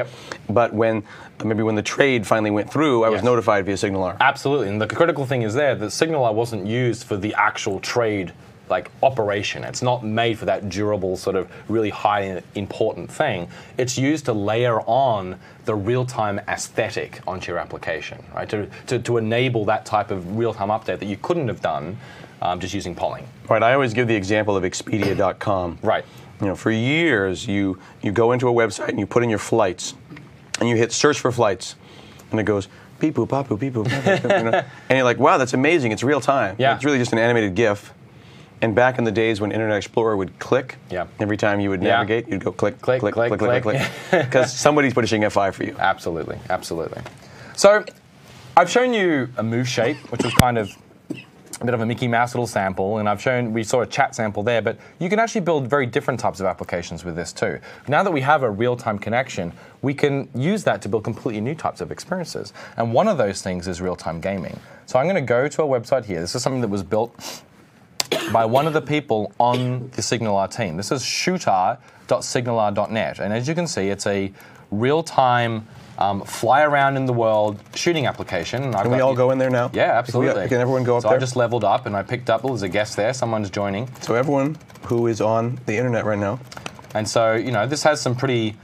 But maybe when the trade finally went through, I was notified via SignalR. Absolutely. And the critical thing is that SignalR wasn't used for the actual trade operation. It's not made for that durable, sort of really high important thing. It's used to layer on the real-time aesthetic onto your application, right? To enable that type of real-time update that you couldn't have done just using polling. Right. I always give the example of Expedia.com. For years, you go into a website and you put in your flights, and you hit search for flights, and it goes beep boop, pop boop, beep boop, and you're like, wow, that's amazing. It's real time. It's really just an animated GIF. And back in the days when Internet Explorer would click, every time you would navigate, you'd go click, click, click, click, click, click, because somebody's pushing F5 for you. Absolutely, absolutely. So I've shown you a MoveShape, which was kind of a bit of a Mickey Mouse little sample, and we saw a chat sample there, but you can actually build very different types of applications with this too. Now that we have a real-time connection, we can use that to build completely new types of experiences. And one of those things is real-time gaming. So I'm going to go to a website here. This is something that was built by one of the people on the SignalR team. This is shooter.signalr.net, and as you can see, it's a real-time fly around in the world shooting application. Can we all go in there now? Yeah, absolutely. Can everyone go up there? So I just leveled up, and I picked up, there's a guest there, someone's joining. So everyone who is on the internet right now. And so, this has some pretty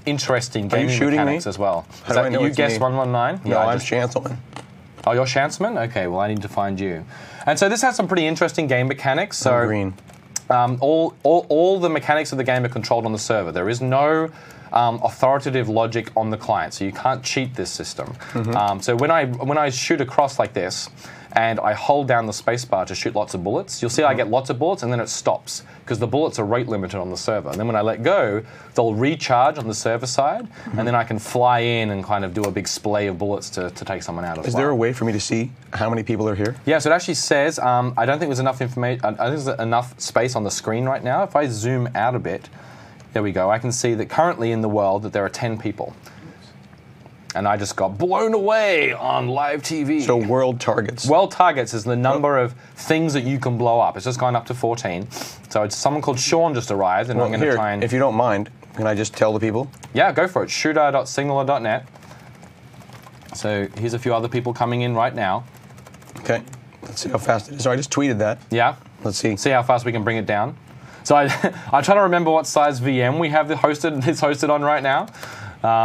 interesting gaming mechanics as well. How do I know you it's guessed me? 119? No, I'm Chancellman. Oh, you're Chancellman? Okay, well, I need to find you. And so this has some pretty interesting game mechanics. So I'm green. All the mechanics of the game are controlled on the server. There is no authoritative logic on the client, so you can't cheat this system. So when I shoot across like this, and I hold down the spacebar to shoot lots of bullets, you'll see I get lots of bullets, and then it stops, because the bullets are rate limited on the server. And then when I let go, they'll recharge on the server side, and then I can fly in and kind of do a big splay of bullets to take someone out as well. Is there a way for me to see how many people are here? Yeah, so it actually says, I don't think there's enough information, I think there's enough space on the screen right now. If I zoom out a bit, there we go, I can see that currently in the world that there are 10 people. And I just got blown away on live TV. So world targets. World targets is the number of things that you can blow up. It's just gone up to 14. So it's someone called Sean just arrived, and I'm going to try and... If you don't mind, can I just tell the people? Yeah, go for it. Shooter.signalr.net. So here's a few other people coming in right now. Okay. Let's see how fast it is. So I just tweeted that. Yeah. Let's see. See how fast we can bring it down. So I try to remember what size VM we have it's hosted on right now.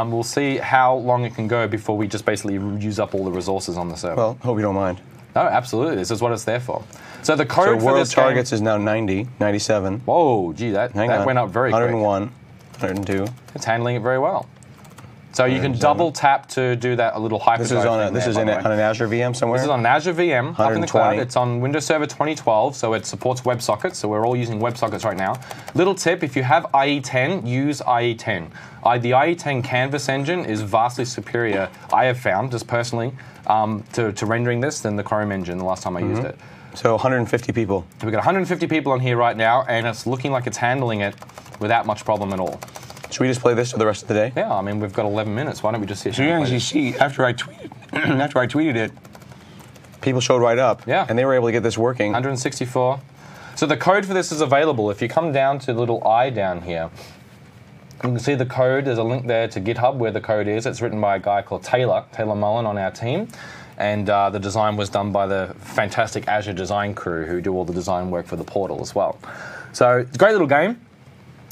We'll see how long it can go before we just basically use up all the resources on the server. Well, hope you don't mind. No, absolutely. This is what it's there for. So the code for this world targets is now 90, 97. Whoa, gee, that went up very quick. 101, 102. It's handling it very well. So you can double tap to do that a little hyperdrive. This is on an Azure VM somewhere? This is on an Azure VM up in the cloud. 120. It's on Windows Server 2012, so it supports WebSockets. So we're all using WebSockets right now. Little tip, if you have IE10, use IE10. The IE10 Canvas engine is vastly superior, I have found, just personally, to rendering this than the Chrome engine the last time I used it. So 150 people. We've got 150 people on here right now, and it's looking like it's handling it without much problem at all. Should we just play this for the rest of the day? Yeah, I mean, we've got 11 minutes. Why don't we just sit here? So as you see, after I tweeted it, people showed right up. Yeah. And they were able to get this working. 164. So the code for this is available. If you come down to the little I down here, you can see the code. There's a link there to GitHub where the code is. It's written by a guy called Taylor Mullen on our team. and the design was done by the fantastic Azure design crew who do all the design work for the portal as well. So it's a great little game.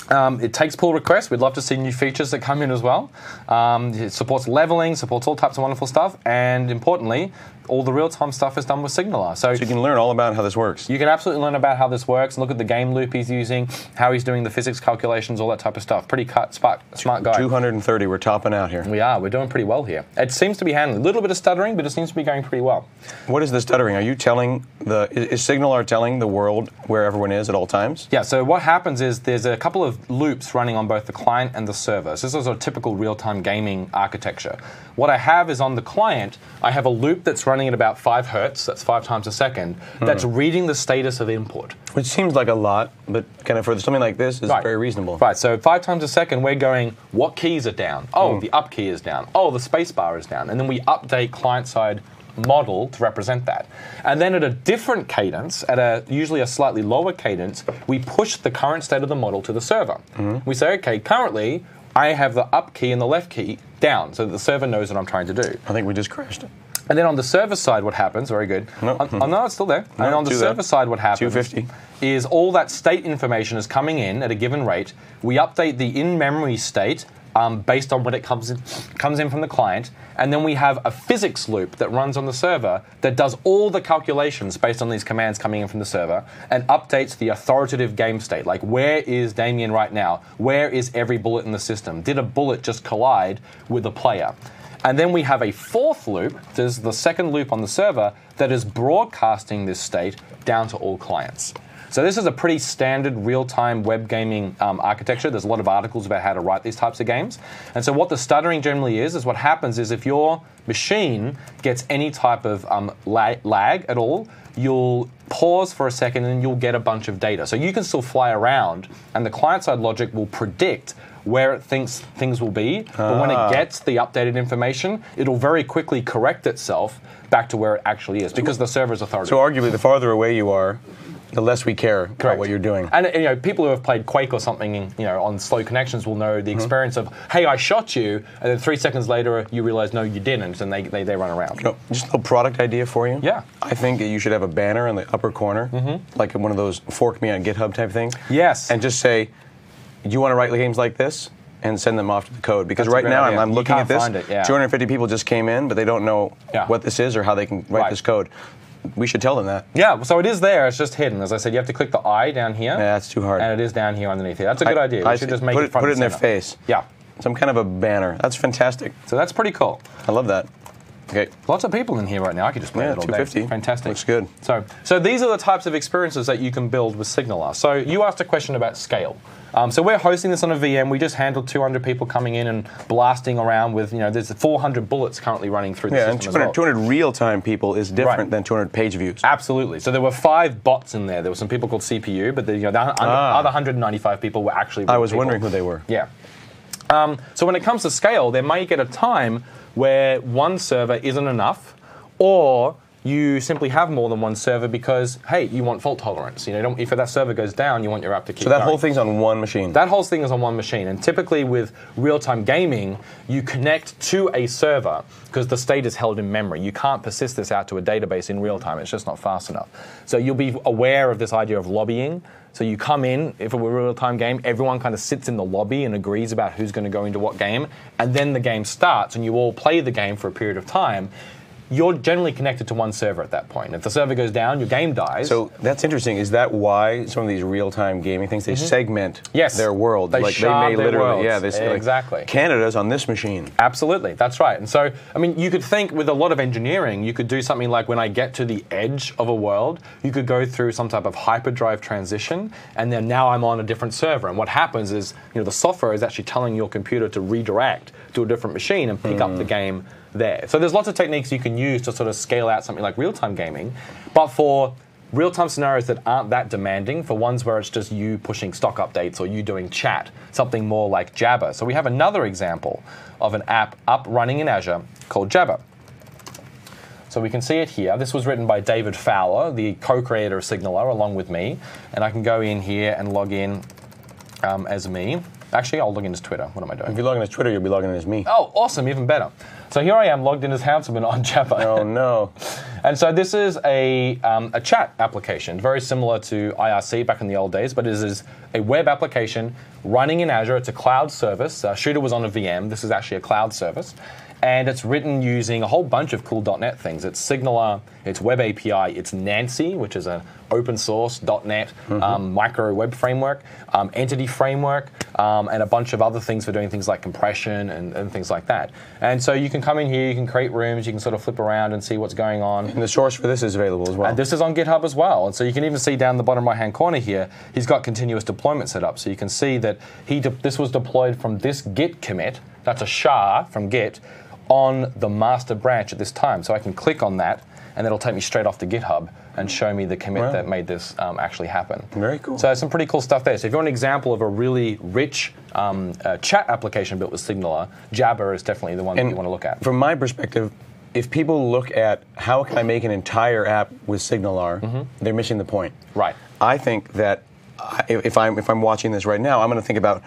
It takes pull requests. We'd love to see new features that come in as well. It supports leveling, supports all types of wonderful stuff, and importantly, all the real-time stuff is done with SignalR. So you can learn all about how this works. You can absolutely learn about how this works and look at the game loop he's using, how he's doing the physics calculations, all that type of stuff. Pretty smart guy. 230, we're topping out here. We are. We're doing pretty well here. It seems to be handling a little bit of stuttering, but it seems to be going pretty well. What is the stuttering? Are you telling is SignalR telling the world where everyone is at all times? Yeah, so what happens is there's a couple of loops running on both the client and the server. So this is a typical real-time gaming architecture. What I have is on the client, I have a loop that's running at about 5 hertz, that's 5 times a second, that's reading the status of input. Which seems like a lot, but kind of for something like this is very reasonable. Right, so 5 times a second, we're going, what keys are down? Oh, the up key is down. Oh, the space bar is down. And then we update client-side model to represent that. And then at a different cadence, at usually a slightly lower cadence, we push the current state of the model to the server. We say, okay, currently, I have the up key and the left key down, so that the server knows what I'm trying to do. I think we just crashed it. And then on the server side, what happens, very good. No, it's still there. No, and on the server side, what happens 250. Is all that state information is coming in at a given rate. We update the in-memory state based on when it comes in from the client, and then we have a physics loop that runs on the server that does all the calculations based on these commands coming in from the server and updates the authoritative game state. Like, where is Damien right now? Where is every bullet in the system? Did a bullet just collide with a player? And then we have a fourth loop, there's the second loop on the server, that is broadcasting this state down to all clients. So this is a pretty standard real-time web gaming architecture. There's a lot of articles about how to write these types of games. And so what the stuttering generally is what happens is if your machine gets any type of lag at all, you'll pause for a second and you'll get a bunch of data. So you can still fly around, and the client-side logic will predict where it thinks things will be, but when it gets the updated information, it'll very quickly correct itself back to where it actually is, because the server is authoritative. So arguably, the farther away you are, the less we care about what you're doing. And people who have played Quake or something, on slow connections will know the experience of, hey, I shot you, and then 3 seconds later you realize, no, you didn't, and they run around. Just a little product idea for you. Yeah. I think that you should have a banner in the upper corner, like one of those fork me on GitHub type things. Yes. And just say, do you want to write games like this? And send them off to the code. Because right now I'm looking at this, 250 people just came in, but they don't know what this is or how they can write this code. We should tell them that. Yeah, so it is there, it's just hidden. As I said, you have to click the I down here. Yeah, that's too hard. And it is down here underneath here. That's a good idea. We should just make it front put it in and their center. face. Yeah. Some kind of a banner. That's fantastic. So that's pretty cool. I love that. Okay. Lots of people in here right now. I could just play it all 250. day. Fantastic. Looks good. So these are the types of experiences that you can build with SignalR. So you asked a question about scale. So we're hosting this on a VM. We just handled 200 people coming in and blasting around with, there's 400 bullets currently running through the system and 200 real-time people is different than 200 page views. Absolutely. So there were 5 bots in there. There were some people called CPU, but the other 195 people were actually real I was people. wondering who they were. Yeah. So when it comes to scale, there may get a time where one server isn't enough, or you simply have more than one server because, hey, you want fault tolerance. If that server goes down, you want your app to keep So that going. whole thing's on one machine? That whole thing is on one machine. And typically with real-time gaming, you connect to a server because the state is held in memory. You can't persist this out to a database in real time. It's just not fast enough. So you'll be aware of this idea of lobbying. So you come in, if it were a real-time game, everyone kind of sits in the lobby and agrees about who's going to go into what game. And then the game starts and you all play the game for a period of time. You're generally connected to one server at that point. If the server goes down, your game dies. So that's interesting. Is that why some of these real-time gaming things, they segment their world? They shard their worlds. Yeah, they say, exactly. Canada's on this machine. Absolutely, that's right. And so, you could think with a lot of engineering, you could do something like when I get to the edge of a world, you could go through some type of hyperdrive transition, and then now I'm on a different server. And what happens is, the software is actually telling your computer to redirect to a different machine and pick up the game there. So there's lots of techniques you can use to sort of scale out something like real-time gaming, but for real-time scenarios that aren't that demanding, for ones where it's just you pushing stock updates or you doing chat, something more like Jabber. So we have another example of an app up running in Azure called Jabber. So we can see it here. This was written by David Fowler, the co-creator of SignalR, along with me. And I can go in here and log in as me. Actually, I'll log in as Twitter. What am I doing? If you log in as Twitter, you'll be logging in as me. Oh, awesome, even better. So here I am logged in as Hanselman on Jabber. Oh, no. And so this is a chat application, very similar to IRC back in the old days, but it is a web application running in Azure. It's a cloud service. Shooter was on a VM. This is actually a cloud service. And it's written using a whole bunch of cool .NET things. It's SignalR, it's Web API, it's Nancy, which is an open source .NET micro web framework, entity framework, and a bunch of other things for doing things like compression and things like that. And so you can come in here, you can create rooms, you can sort of flip around and see what's going on. And the source for this is available as well. And this is on GitHub as well. And so you can even see down the bottom right-hand corner here, he's got continuous deployment set up. So you can see that this was deployed from this Git commit, that's a SHA from Git, on the master branch at this time. So I can click on that, and it'll take me straight off to GitHub and show me the commit that made this actually happen. Very cool. So some pretty cool stuff there. So if you want an example of a really rich chat application built with SignalR, Jabber is definitely the one that you want to look at. From my perspective, if people look at how can I make an entire app with SignalR, they're missing the point. Right. I think that if I'm watching this right now, I'm going to think about,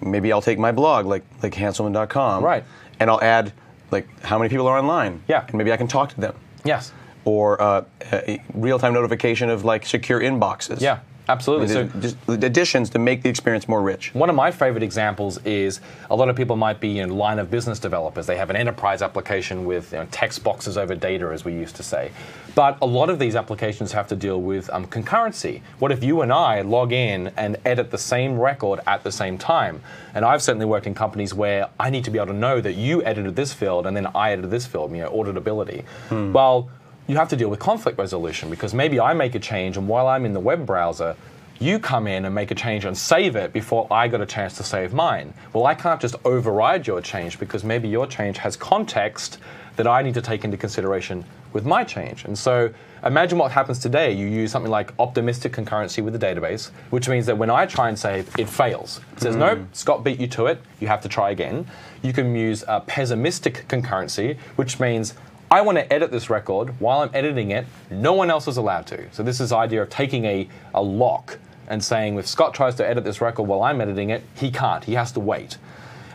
maybe I'll take my blog like Hanselman.com, right, and I'll add like how many people are online, and maybe I can talk to them. Yes. Or a real-time notification of like secure inboxes. Yeah. Absolutely. So just additions to make the experience more rich. One of my favorite examples is a lot of people might be line of business developers. They have an enterprise application with text boxes over data, as we used to say. But a lot of these applications have to deal with concurrency. What if you and I log in and edit the same record at the same time? And I've certainly worked in companies where I need to be able to know that you edited this field and then I edited this field, auditability. Well, you have to deal with conflict resolution, because maybe I make a change, and while I'm in the web browser, you come in and make a change and save it before I got a chance to save mine. Well, I can't just override your change, because maybe your change has context that I need to take into consideration with my change. And so imagine what happens today. You use something like optimistic concurrency with the database, which means that when I try and save, it fails. It says, nope, Scott beat you to it. You have to try again. You can use pessimistic concurrency, which means I want to edit this record. While I'm editing it, no one else is allowed to. So this is the idea of taking a lock and saying, if Scott tries to edit this record while I'm editing it, he can't. He has to wait.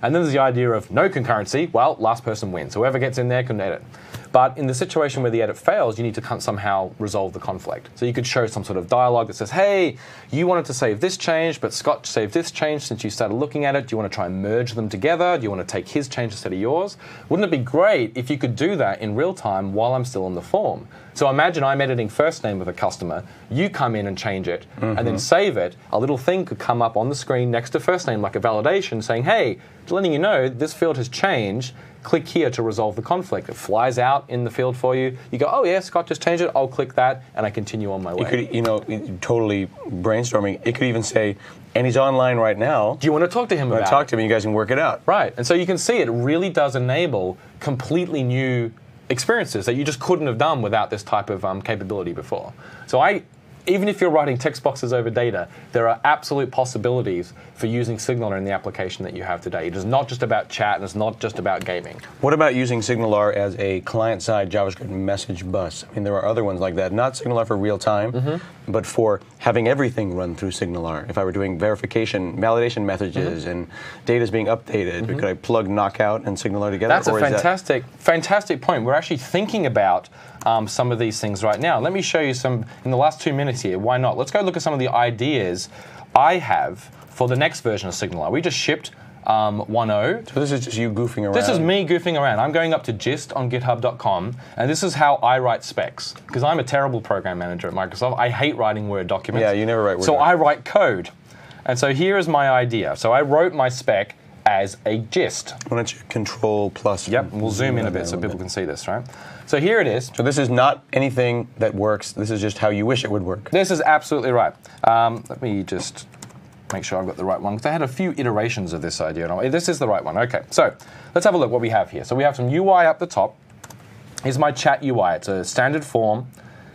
And then there's the idea of no concurrency. Well, last person wins. Whoever gets in there can edit. But in the situation where the edit fails, you need to somehow resolve the conflict. So you could show some sort of dialogue that says, hey, you wanted to save this change, but Scott saved this change since you started looking at it. Do you want to try and merge them together? Do you want to take his change instead of yours? Wouldn't it be great if you could do that in real time while I'm still in the form? So imagine I'm editing first name of a customer, you come in and change it, and then save it. A little thing could come up on the screen next to first name, like a validation, saying, hey, letting you know this field has changed. Click here to resolve the conflict. It flies out in the field for you. You go, oh yeah, Scott just changed it. I'll click that, and I continue on my way. It could, totally brainstorming. It could even say, and he's online right now. Do you want to talk to him about it? Talk to him, you guys can work it out. Right, and so you can see it really does enable completely new experiences that you just couldn't have done without this type of capability before. So even if you're writing text boxes over data, there are absolute possibilities for using SignalR in the application that you have today. It is not just about chat, and it's not just about gaming. What about using SignalR as a client-side JavaScript message bus? I mean, there are other ones like that. Not SignalR for real time, but for having everything run through SignalR. If I were doing verification, validation messages, and data's being updated, could I plug Knockout and SignalR together? That's a fantastic point. We're actually thinking about some of these things right now. Let me show you some in the last 2 minutes here. Why not? Let's go look at some of the ideas I have for the next version of SignalR. We just shipped 1.0. So this is just you goofing around? This is me goofing around. I'm going up to gist on github.com, and this is how I write specs. Because I'm a terrible program manager at Microsoft. I hate writing Word documents. Yeah, you never write Word So I write code. And so here is my idea. So I wrote my spec as a gist. Why don't you Control plus? Yep, we'll zoom in a bit so people can see this, right? So here it is. So this is not anything that works. This is just how you wish it would work. This is absolutely right. Let me just make sure I've got the right one, because I had a few iterations of this idea. This is the right one. Okay, so let's have a look what we have here. So we have some UI up the top. Here's my chat UI. It's a standard form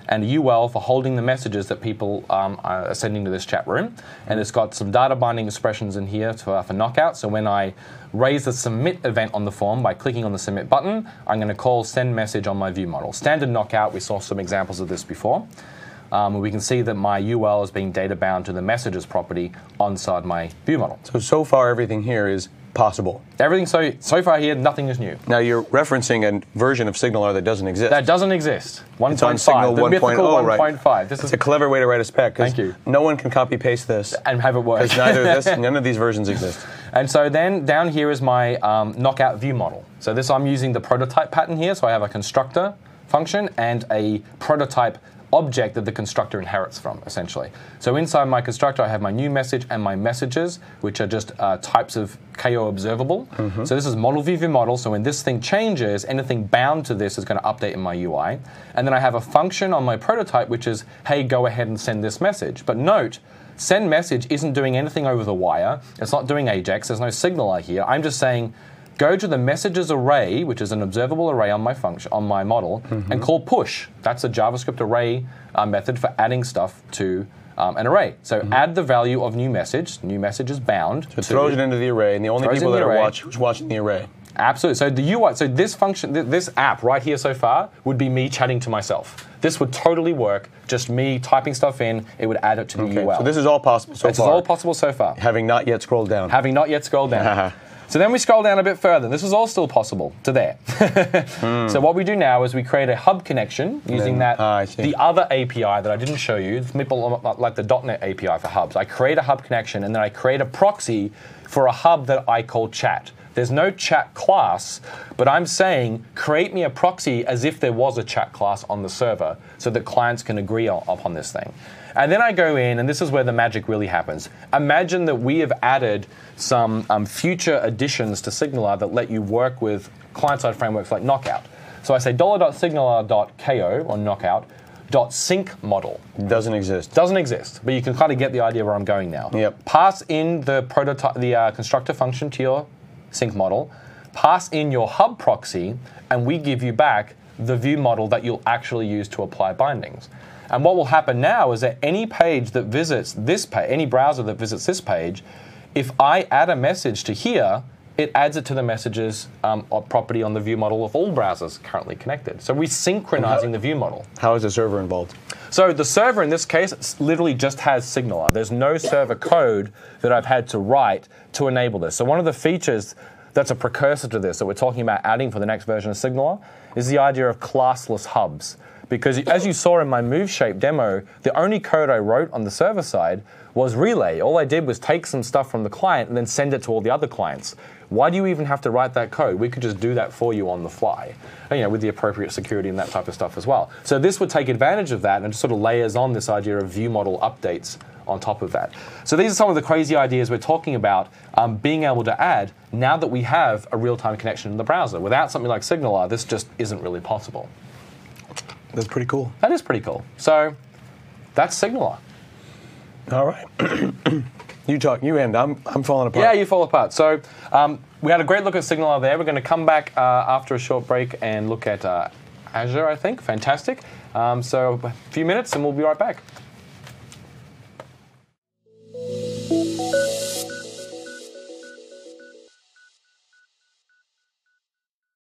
and a UL for holding the messages that people are sending to this chat room. And it's got some data binding expressions in here for knockout. So when I raise the submit event on the form by clicking on the submit button, I'm going to call send message on my view model. Standard knockout, we saw some examples of this before. We can see that my UL is being data bound to the messages property inside my view model. So far everything here is possible. Everything so far here, nothing is new. Now you're referencing a version of SignalR that doesn't exist. That doesn't exist. 1.5. It's on Signal the 1.0, mythical 1.5. right. This It's is a clever way to write a spec. Thank you. No one can copy paste this. And have it work. Because none of these versions exist. And so then down here is my knockout view model. So this, I'm using the prototype pattern here. So I have a constructor function and a prototype object that the constructor inherits from, essentially. So inside my constructor, I have my new message and my messages, which are just types of KO observable. So this is model view model. So when this thing changes, anything bound to this is going to update in my UI. And then I have a function on my prototype, which is, hey, go ahead and send this message. But note, send message isn't doing anything over the wire. It's not doing AJAX. There's no SignalR here. I'm just saying, go to the messages array, which is an observable array on my function, on my model, and call push. That's a JavaScript array method for adding stuff to an array. So add the value of new message. New message is bound. So it throws it into the array, and the only people that are watching the array. Absolutely. So the UI, so this function, this app right here so far would be me chatting to myself. This would totally work. Just me typing stuff in. It would add it to the UL. So this is all possible so far. This is all possible so far. Having not yet scrolled down. Having not yet scrolled down. So then we scroll down a bit further. This is all still possible to there. So what we do now is we create a hub connection using the other API that I didn't show you, like the .NET API for hubs. I create a hub connection and then I create a proxy for a hub that I call chat. There's no chat class, but I'm saying create me a proxy as if there was a chat class on the server so that clients can agree upon this thing. And then I go in, and this is where the magic really happens. Imagine that we have added some future additions to SignalR that let you work with client-side frameworks like Knockout. So I say $.signalr.ko or knockout.sync model. Doesn't exist. Doesn't exist, but you can kind of get the idea where I'm going now. Yep. Pass in the prototype, the constructor function to your sync model. Pass in your hub proxy, and we give you back the view model that you'll actually use to apply bindings. And what will happen now is that any page that visits this page, any browser that visits this page, if I add a message to here, it adds it to the messages property on the view model of all browsers currently connected. So we're synchronizing the view model. How is the server involved? So the server in this case literally just has SignalR. There's no server code that I've had to write to enable this. So one of the features that's a precursor to this that we're talking about adding for the next version of SignalR is the idea of classless hubs. Because as you saw in my MoveShape demo, the only code I wrote on the server side was relay. All I did was take some stuff from the client and then send it to all the other clients. Why do you even have to write that code? We could just do that for you on the fly, with the appropriate security and that type of stuff as well. So this would take advantage of that and just sort of layers on this idea of view model updates on top of that. So these are some of the crazy ideas we're talking about being able to add now that we have a real-time connection in the browser. Without something like SignalR, this just isn't really possible. That's pretty cool. That is pretty cool. So that's SignalR. All right. You end. I'm falling apart. Yeah, you fall apart. So we had a great look at SignalR there. We're going to come back after a short break and look at Azure, I think. Fantastic. So a few minutes and we'll be right back.